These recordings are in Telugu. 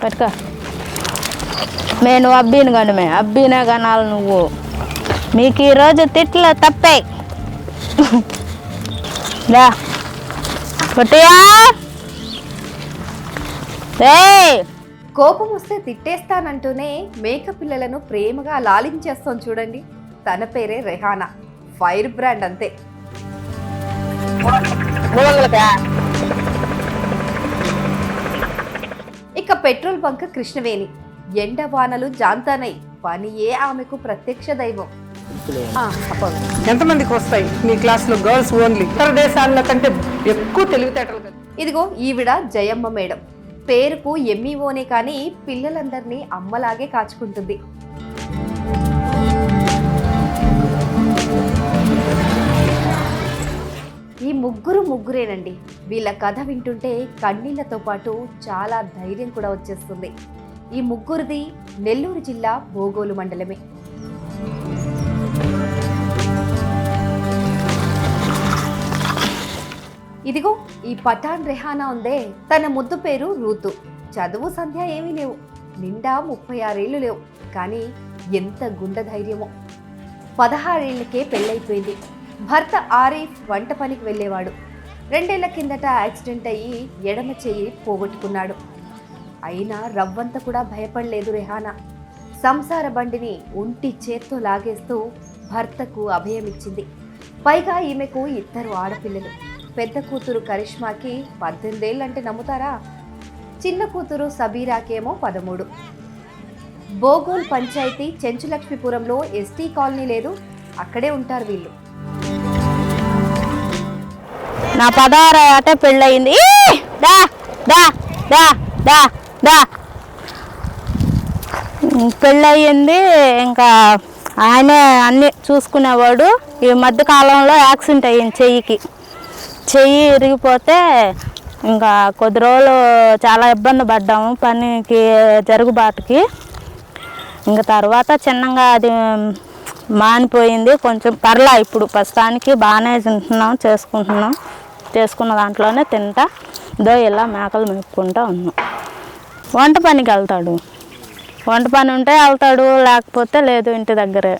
పట్టుకో నేను అబ్బీని కనుమే అబ్బీనే కనాలి నువ్వు. మీకు ఈరోజు తిట్లు తప్పాయి. దా పొట్టియా. కోపం వస్తే తిట్టేస్తానంటూనే మేక పిల్లలను ప్రేమగా లాలించేస్తాం చూడండి. తన పేరే రెహానా, ఫైర్ బ్రాండ్ అంతే. ఇక పెట్రోల్ బంక్ కృష్ణవేణి. ఎండ వానలు జాంతానై పనియే ఆమెకు ప్రత్యక్ష దైవం. ఎంతమందికి వస్తాయి మీ క్లాస్ లో గర్ల్స్ ఓన్లీ? ఇతర దేశాల కంటే ఎక్కువ తెలివితేటలు కదా. ఇదిగో ఈవిడ జయమ్మ మేడం. పేరుకు ఎంఈఓనే కానీ పిల్లలందరినీ అమ్మలాగే కాచుకుంటుంది. ఈ ముగ్గురేనండి. వీళ్ళ కథ వింటుంటే కన్నీళ్లతో పాటు చాలా ధైర్యం కూడా వచ్చేస్తుంది. ఈ ముగ్గురిది నెల్లూరు జిల్లా బోగోలు మండలమే. ఇదిగో ఈ పఠాన్ రెహానా ఉందే, తన ముద్దు పేరు రూతు. చదువు సంధ్య ఏమీ లేవు, నిండా 36 ఏళ్ళు లేవు. కానీ ఎంత గుండె ధైర్యమో. 16 ఏళ్లకే పెళ్ళైపోయింది. భర్త ఆరిఫ్ వంట పనికి వెళ్ళేవాడు. 2 ఏళ్ల కిందట యాక్సిడెంట్ అయ్యి ఎడమ చెయ్యి పోగొట్టుకున్నాడు. అయినా రవ్వంత కూడా భయపడలేదు రెహానా. సంసార బండిని ఒంటి చేత్తో లాగేస్తూ భర్తకు అభయమిచ్చింది. పైగా ఈమెకు 2 ఆడపిల్లలు. పెద్ద కూతురు కరిష్మాకి 18 ఏళ్ళంటే నమ్ముతారా? చిన్న కూతురు సబీరాకేమో 13. బోగోల్ పంచాయతీ చెంచులక్ష్మీపురంలో ఎస్టీ కాలనీ లేదు, అక్కడే ఉంటారు వీళ్ళు. నా 16 ఏట పెళ్ళయింది. దా దా దా దా దా పెళ్ళయింది. ఇంకా ఆయనే అన్నీ చూసుకునేవాడు. ఈ మధ్య కాలంలో యాక్సిడెంట్ అయ్యింది. చెయ్యి ఇరిగిపోతే ఇంకా కొద్ది రోజులు చాలా ఇబ్బంది పడ్డాము పనికి జరుగుబాటుకి. ఇంకా తర్వాత చిన్నగా అది మానిపోయింది. కొంచెం పర్లా ఇప్పుడు ప్రస్తుతానికి బాగానే తింటున్నాం, చేసుకున్న దాంట్లోనే తింటా ఇలా మేకలు మేపుకుంటూ ఉన్నాం. వంట పనికి వెళ్తాడు. వంట పని ఉంటే వెళ్తాడు, లేకపోతే లేదు ఇంటి దగ్గరే.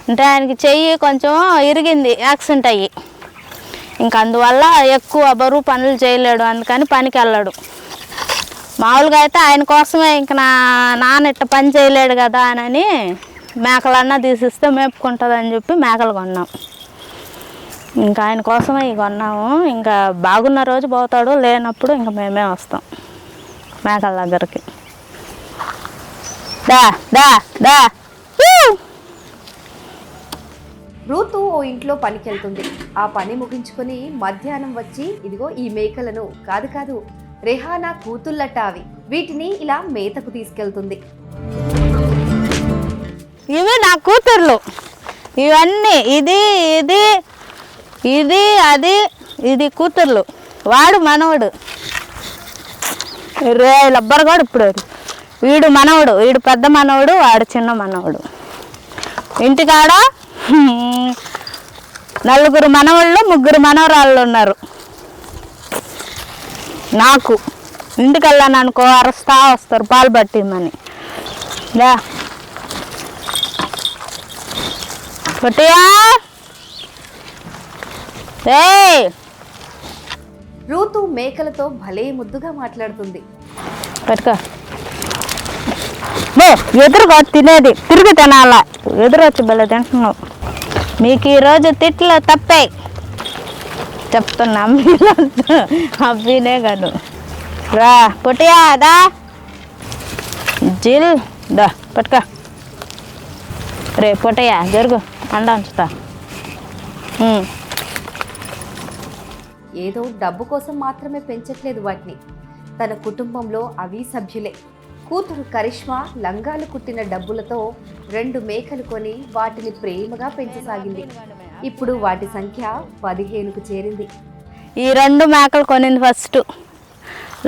అంటే ఆయనకి చెయ్యి కొంచెం ఇరిగింది యాక్సిడెంట్ అయ్యి. ఇంకా అందువల్ల ఎక్కువ బరువు పనులు చేయలేడు, అందుకని పనికి వెళ్ళాడు. మామూలుగా అయితే ఆయన కోసమే ఇంకా నాన్న ఇట్ట పని చేయలేడు కదా అని మేకలన్నా తీసిస్తే మేపుకుంటుంది అని చెప్పి మేకలు కొన్నాం. ఇంకా ఆయన కోసమే ఇవి కొన్నాము. ఇంకా బాగున్న రోజు పోతాడు, లేనప్పుడు ఇంకా మేమే వస్తాం మేకల దగ్గరికి. దా దా దా. రూతు ఓ ఇంట్లో పనికి వెళ్తుంది. ఆ పని ముగించుకొని మధ్యాహ్నం వచ్చి ఇదిగో ఈ మేకలను కాదు రెహానా కూతుళ్ళట అవి, వీటిని ఇలా మేతకు తీసుకెళ్తుంది. ఇవి నా కూతుర్లు. ఇవన్నీ ఇది ఇది ఇది అది ఇది కూతుర్లు. వాడు మనవడు లబ్బర్ కూడా ఇప్పుడు వీడు మనవడు, వీడు పెద్ద మనవడు, వాడు చిన్న మనవడు. ఇంటికాడ 4 మనవళ్ళు 3 మనవరాళ్ళు ఉన్నారు. నాకు ఇంటికి వెళ్ళాను అనుకో అరస్తా వస్తారు పాలు పట్టిమని. పొట్టియా. రూతు మేకలతో భలే ముద్దుగా మాట్లాడుతుంది. పట్టుకో ఎదురుగా తినేది తిరిగి తినాలా, ఎదురొచ్చి భలే తింటున్నావు. మీకు ఈరోజు తిట్లు తప్పాయి చెప్తున్నా. అబ్బీనే కాదు. రా పొట్టియా దా జిల్ దా పట్టుకో. రే పొట్టయ్యా జరుగు, అండ ఉంచుతా. ఏదో డబ్బు కోసం మాత్రమే పెంచట్లేదు వాటిని, తన కుటుంబంలో అవి సభ్యులే. కూతురు కరిష్మా లంగాలు కుట్టిన డబ్బులతో 2 మేకలు కొని వాటిని ప్రేమగా పెంచసాగింది. ఇప్పుడు వాటి సంఖ్య 15కు చేరింది. ఈ 2 మేకలు కొనింది ఫస్ట్,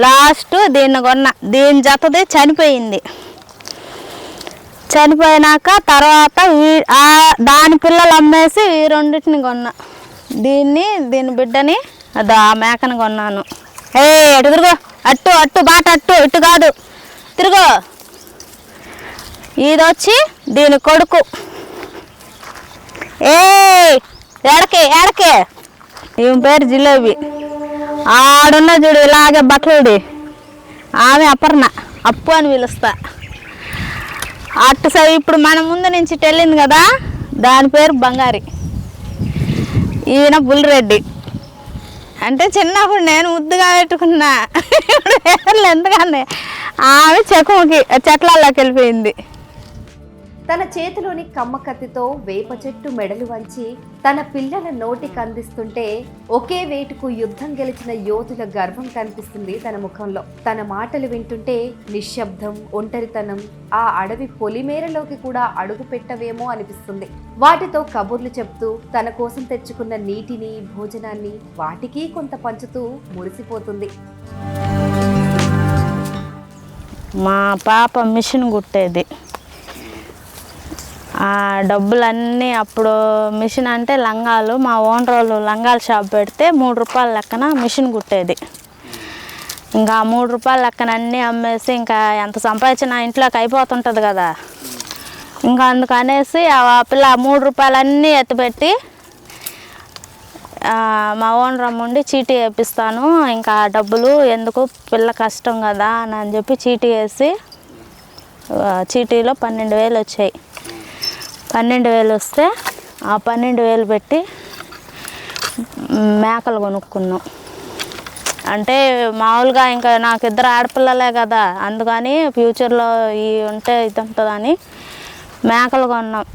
లాస్ట్ దీన్ని కొన్న. దీని జతది చనిపోయింది. చనిపోయినాక తర్వాత దాని పిల్లలు అమ్మేసి ఈ 2టిని కొన్నా. దీని బిడ్డని ఆ మేకని కొన్నాను. ఎటు తిరుగు, అట్టు బాట అట్టు, ఇటు కాదు. తిరుగు. ఇది వచ్చి దీని కొడుకు. ఏ ఎడకే ఎడకే. ఈమె పేరు జిలేబీ. ఆడున్న చూడు ఇలాగే బట్టలుడి. ఆమె అపర్ణ, అప్పు అని పిలుస్తా. అటు సైడ్ ఇప్పుడు మన ముందు నుంచి వెళ్ళింది కదా, దాని పేరు బంగారి. ఈయన బుల్లిరెడ్డి. అంటే చిన్నప్పుడు నేను ముద్దుగా పెట్టుకున్నా, ఎందుకని ఆమె చెకుముకి చెట్లలోకి వెళ్ళిపోయింది. తన చేతిలోని కమ్మ కత్తితో వేప చెట్టు మెడలు వంచి తన పిల్లల నోటికి అందిస్తుంటే ఒకే వేటుకు యుద్ధం గెలిచిన యోధుల గర్వం కనిపిస్తుంది తన ముఖంలో. తన మాటలు వింటుంటే నిశ్శబ్దం, ఒంటరితనం, ఆ అడవి పొలిమేరలోకి కూడా అడుగు పెట్టవేమో అనిపిస్తుంది. వాటితో కబుర్లు చెప్తూ తన కోసం తెచ్చుకున్న నీటిని, భోజనాన్ని వాటికి కొంత పంచుతూ మురిసిపోతుంది. మా పాప మిషన్ కుట్టేది. ఆ డబ్బులన్నీ అప్పుడు మిషన్ అంటే లంగాలు, మా ఓనర్ వాళ్ళు లంగాల షాప్ పెడితే 3 రూపాయల లెక్కన మిషన్ కుట్టేది. ఇంకా 3 రూపాయల లెక్కన అన్నీ అమ్మేసి ఇంకా ఎంత సంపాదించిన ఇంట్లోకి అయిపోతుంటుంది కదా, ఇంకా అందుకనేసి ఆ పిల్ల 3 రూపాయలన్నీ ఎత్తిపెట్టి మా ఓనర్ అమ్ముండి చీటీ వేపిస్తాను, ఇంకా డబ్బులు ఎందుకు పిల్ల కష్టం కదా అని చెప్పి చీటీ వేసి చీటీలో 12,000 వచ్చాయి. 12,000 వస్తే ఆ 12,000 పెట్టి మేకలు కొనుక్కున్నాం. అంటే మామూలుగా ఇంకా నాకు 2 ఆడపిల్లలే కదా, అందుకని ఫ్యూచర్లో ఈ ఉంటే ఇది ఉంటుందని మేకలు కొన్నాం.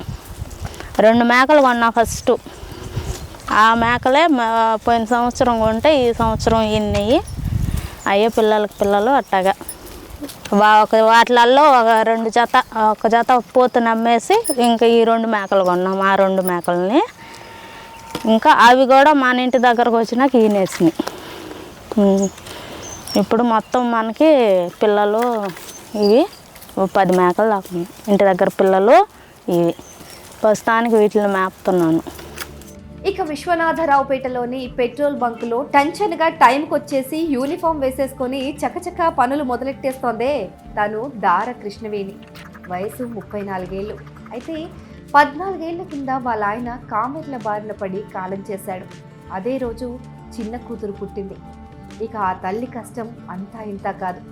2 మేకలు కొన్నా ఫస్ట్. ఆ మేకలే పోయిన సంవత్సరం కొంటే ఈ సంవత్సరం ఇన్నయ్యి అయ్యే పిల్లలు అట్టగా వాటిలలో ఒక జత పోతుని అమ్మేసి ఇంకా ఈ 2 మేకలు కొన్నాం. ఆ 2 మేకలని ఇంకా అవి కూడా మన ఇంటి దగ్గరకు వచ్చినాక ఈనేసినాయి. ఇప్పుడు మొత్తం మనకి పిల్లలు ఇవి 10 మేకలు దాకా ఇంటి దగ్గర పిల్లలు ఇవి. ప్రస్తుతానికి వీటిని మేపుతున్నాను. ఇక విశ్వనాథరావుపేటలోని పెట్రోల్ బంకులో టెన్షన్గా టైంకి వచ్చేసి యూనిఫామ్ వేసేసుకొని చకచకా పనులు మొదలెట్టేస్తోందే తను దార కృష్ణవేణి. వయసు 34 ఏళ్ళు. అయితే 14 ఏళ్ల కింద వాళ్ళ ఆయన కామెర్ల బారిన పడి కాలం చేశాడు. అదే రోజు చిన్న కూతురు పుట్టింది. ఇక ఆ తల్లి కష్టం అంతా ఇంత కాదు.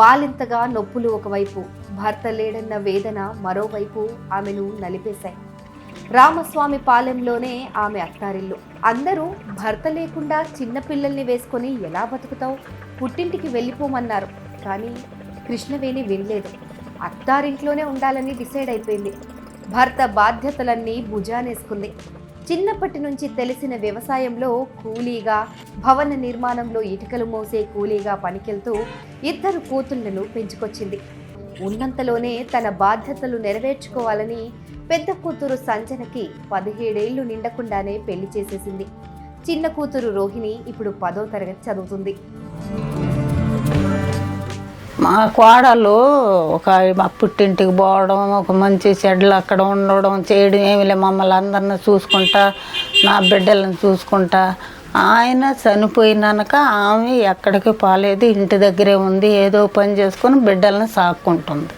బాలింతగా నొప్పులు ఒకవైపు, భర్త లేడన్న వేదన మరోవైపు ఆమెను నలిపేశాయి. రామస్వామి పాలెంలోనే ఆమె అత్తారిల్లు. అందరూ భర్త లేకుండా చిన్నపిల్లల్ని వేసుకొని ఎలా బతుకుతావు, పుట్టింటికి వెళ్ళిపోమన్నారు. కానీ కృష్ణవేణి వినలేదు. అత్తారింట్లోనే ఉండాలని డిసైడ్ అయిపోయింది. భర్త బాధ్యతలన్నీ భుజానేసుకుంది. చిన్నప్పటి నుంచి తెలిసిన వ్యవసాయంలో కూలీగా, భవన నిర్మాణంలో ఇటుకలు మోసే కూలీగా పనికెళ్తూ 2 కూతుళ్లను పెంచుకొచ్చింది. ఉన్నంతలోనే తన బాధ్యతలు నెరవేర్చుకోవాలని పెద్ద కూతురు సంజనకి 17 ఏళ్లు నిండకుండానే పెళ్లి చేసేసింది. చిన్న కూతురు రోహిణి ఇప్పుడు 10వ తరగతి చదువుతుంది. మా కోడలు మా పుట్టింటికి పోవడం, ఒక మంచి చెడ్లు అక్కడ ఉండడం చేయడం ఏమి లే. మమ్మల్ని అందరిని చూసుకుంటా, నా బిడ్డలను చూసుకుంటా. ఆయన చనిపోయినాక ఆమె ఎక్కడికి పోలేదు, ఇంటి దగ్గరే ఉంది. ఏదో పని చేసుకొని బిడ్డలను సాక్కుంటుంది.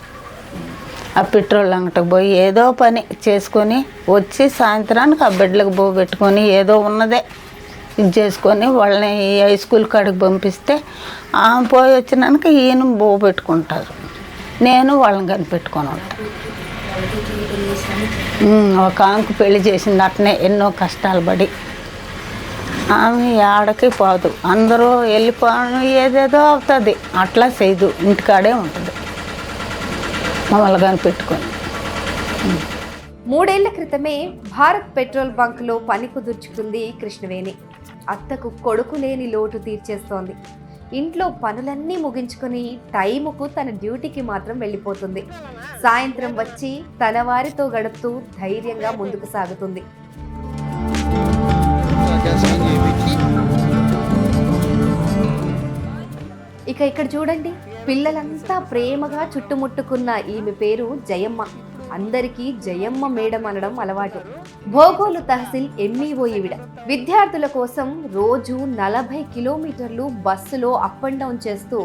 ఆ పెట్రోల్ అంగటికి పోయి ఏదో పని చేసుకొని వచ్చి సాయంత్రానికి ఆ బిడ్డలకు పోబెట్టుకొని ఏదో ఉన్నదే ఇది చేసుకొని వాళ్ళని హై స్కూల్ కాడికి పంపిస్తే ఆమె పోయి వచ్చినాక ఈయన పోబెట్టుకుంటారు. నేను వాళ్ళని కనిపెట్టుకొని ఉంటాను. ఒక ఆమెకు పెళ్లి చేసింది అట్నే ఎన్నో కష్టాలు పడి. ఆమె ఆడకి పోదు, అందరూ వెళ్ళిపోవడం ఏదేదో అవుతుంది, అట్లా చేయదు, ఇంటికాడే ఉంటుంది మమ్మల్ని కనిపెట్టుకొని. 3 ఏళ్ల క్రితమే భారత్ పెట్రోల్ బంకులో పని కుదుర్చుకుంది కృష్ణవేణి. అత్తకు కొడుకు లేని లోటు తీర్చేస్తోంది. ఇంట్లో పనులన్నీ ముగించుకొని టైముకు తన డ్యూటీకి మాత్రం వెళ్ళిపోతుంది. సాయంత్రం వచ్చి తన వారితో గడుపుతూ ధైర్యంగా ముందుకు సాగుతుంది. ఇక ఇక్కడ చూడండి, పిల్లలంతా ప్రేమగా చుట్టుముట్టుకున్న ఈమె పేరు జయమ్మ. అందరికీ జయమ్మ మేడం అనడం అలవాటు. భోగోలు తహసీల్ ఎంఈఓ ఈవిడ. విద్యార్థుల కోసం రోజు 40 కిలోమీటర్లు బస్సులో అప్ అండ్ డౌన్ చేస్తూ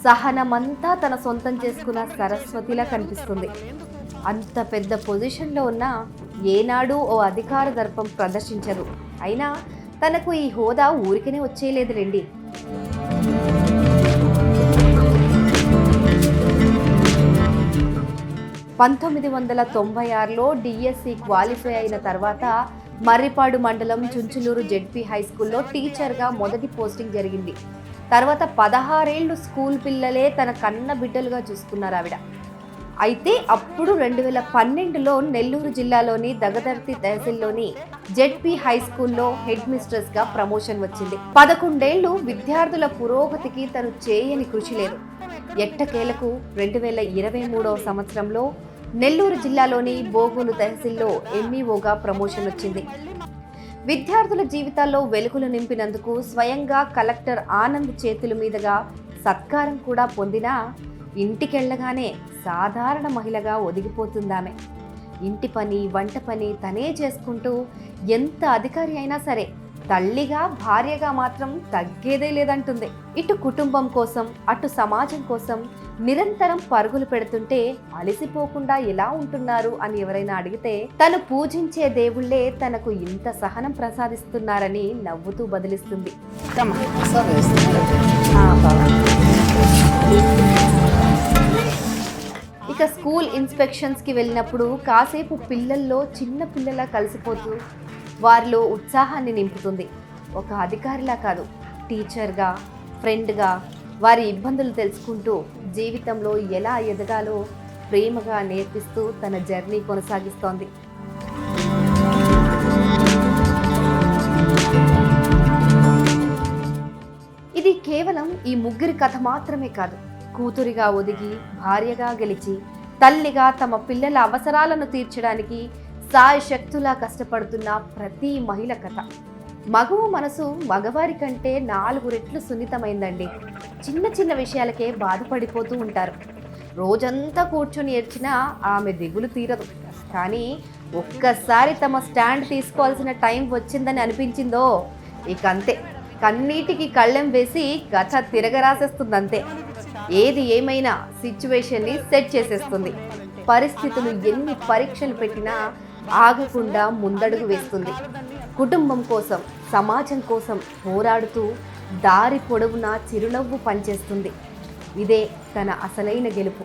సహనమంతా తన సొంతం చేసుకున్న సరస్వతిలా కనిపిస్తుంది. అంత పెద్ద పొజిషన్లో ఉన్న ఏనాడు ఓ అధికార దర్పం ప్రదర్శించదు. అయినా తనకు ఈ హోదా ఊరికనే వచ్చేయలేదులేండి. పంతొమ్మిది 1996లో డిఎస్సి క్వాలిఫై అయిన తర్వాత మర్రిపాడు మండలం చుంచులూరు జెడ్పీ హై స్కూల్లో టీచర్గా మొదటి పోస్టింగ్ జరిగింది. తర్వాత 16 ఏళ్ళు స్కూల్ పిల్లలే తన కన్న బిడ్డలుగా చూసుకున్నారు ఆవిడ. అయితే అప్పుడు 2012లో నెల్లూరు జిల్లాలోని దగదర్తి తహసీల్లోని జెడ్పీ హై స్కూల్లో హెడ్ మిస్ట్రెస్గా ప్రమోషన్ వచ్చింది. 11 ఏళ్ళు విద్యార్థుల పురోగతికి తను చేయని కృషి లేదు. ఎట్టకేలకు 2023వ సంవత్సరంలో నెల్లూరు జిల్లాలోని బోగోలు తహసీల్లో ఎంఈఓగా ప్రమోషన్ వచ్చింది. విద్యార్థుల జీవితాల్లో వెలుగులు నింపినందుకు స్వయంగా కలెక్టర్ ఆనంద్ చేతుల మీదుగా సత్కారం కూడా పొందినా ఇంటికెళ్ళగానే సాధారణ మహిళగా ఒదిగిపోతుందామె. ఇంటి పని, వంట పని తనే చేసుకుంటూ ఎంత అధికారి అయినా సరే తల్లిగా, భార్యగా మాత్రం తగ్గేదే లేదంటుంది. ఇటు కుటుంబం కోసం, అటు సమాజం కోసం నిరంతరం పరుగులు పెడుతుంటే అలసిపోకుండా ఎలా ఉంటున్నారు అని ఎవరైనా అడిగితే తను పూజించే దేవుళ్లే తనకు ఇంత సహనం ప్రసాదిస్తున్నారని నవ్వుతూ బదిలిస్తుంది. ఇక స్కూల్ ఇన్స్పెక్షన్స్కి వెళ్ళినప్పుడు కాసేపు పిల్లల్లో చిన్న పిల్లలా కలిసిపోతూ వారిలో ఉత్సాహాన్ని నింపుతుంది. ఒక అధికారిలా కాదు, టీచర్గా, ఫ్రెండ్గా వారి ఇబ్బందులు తెలుసుకుంటూ జీవితంలో ఎలా ఎదగాలో ప్రేమగా నేర్పిస్తూ తన జర్నీ కొనసాగిస్తోంది. ఇది కేవలం ఈ ముగ్గురి కథ మాత్రమే కాదు. కూతురిగా ఒదిగి, భార్యగా గెలిచి, తల్లిగా తమ పిల్లల అవసరాలను తీర్చడానికి సాయశక్తులా కష్టపడుతున్న ప్రతి మహిళ కథ. మగవ మనసు మగవారి కంటే 4 రెట్లు సున్నితమైందండి. చిన్న చిన్న విషయాలకే బాధపడిపోతూ ఉంటారు. రోజంతా కూర్చుని ఏడ్చినా ఆమె దిగులు తీరదు. కానీ ఒక్కసారి తమ స్టాండ్ తీసుకోవాల్సిన టైం వచ్చిందని అనిపించిందో ఇక అంతే, కన్నీటికి కళ్ళెం వేసి కథ తిరగరాసేస్తుందంతే. ఏది ఏమైనా సిచ్యువేషన్ని సెట్ చేసేస్తుంది. పరిస్థితులు ఎన్ని పరీక్షలు పెట్టినా ఆగకుండా ముందడుగు వేస్తుంది. కుటుంబం కోసం, సమాజం కోసం పోరాడుతూ దారి పొడవునా చిరునవ్వు పంచేస్తుంది. ఇదే తన అసలైన గెలుపు.